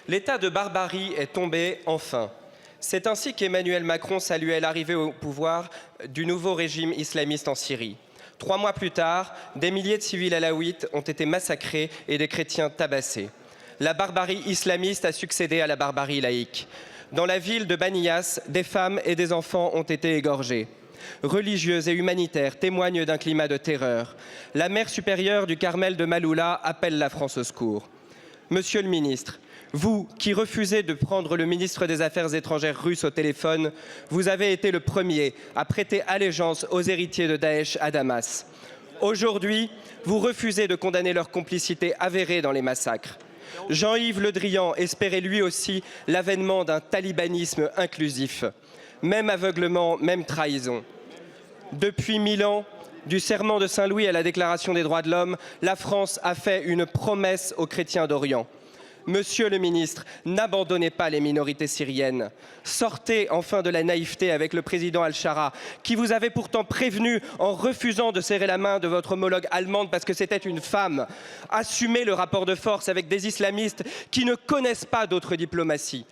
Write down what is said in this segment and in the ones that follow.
L'état de barbarie est tombé enfin. C'est ainsi qu'Emmanuel Macron saluait l'arrivée au pouvoir du nouveau régime islamiste en Syrie. 3 mois plus tard, des milliers de civils alaouites ont été massacrés et des chrétiens tabassés. La barbarie islamiste a succédé à la barbarie laïque. Dans la ville de Baniyas, des femmes et des enfants ont été égorgés. Religieux et humanitaires témoignent d'un climat de terreur. La mère supérieure du Carmel de Maloula appelle la France au secours. Monsieur le ministre, vous qui refusez de prendre le ministre des Affaires étrangères russe au téléphone, vous avez été le premier à prêter allégeance aux héritiers de Daesh à Damas. Aujourd'hui, vous refusez de condamner leur complicité avérée dans les massacres. Jean-Yves Le Drian espérait lui aussi l'avènement d'un talibanisme inclusif. Même aveuglement, même trahison. Depuis 1000 ans, du serment de Saint-Louis à la Déclaration des droits de l'homme, la France a fait une promesse aux chrétiens d'Orient. Monsieur le ministre, n'abandonnez pas les minorités syriennes. Sortez enfin de la naïveté avec le président Al-Shara, qui vous avait pourtant prévenu en refusant de serrer la main de votre homologue allemande parce que c'était une femme. Assumez le rapport de force avec des islamistes qui ne connaissent pas d'autre diplomatie.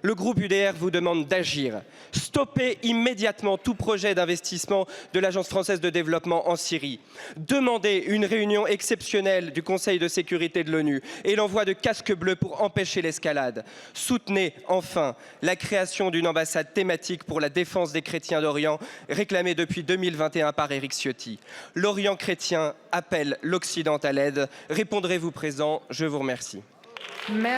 Le groupe UDR vous demande d'agir. Stoppez immédiatement tout projet d'investissement de l'Agence française de développement en Syrie. Demandez une réunion exceptionnelle du Conseil de sécurité de l'ONU et l'envoi de casques bleus pour empêcher l'escalade. Soutenez enfin la création d'une ambassade thématique pour la défense des chrétiens d'Orient, réclamée depuis 2021 par Éric Ciotti. L'Orient chrétien appelle l'Occident à l'aide. Répondrez-vous présent? Je vous remercie. Merci.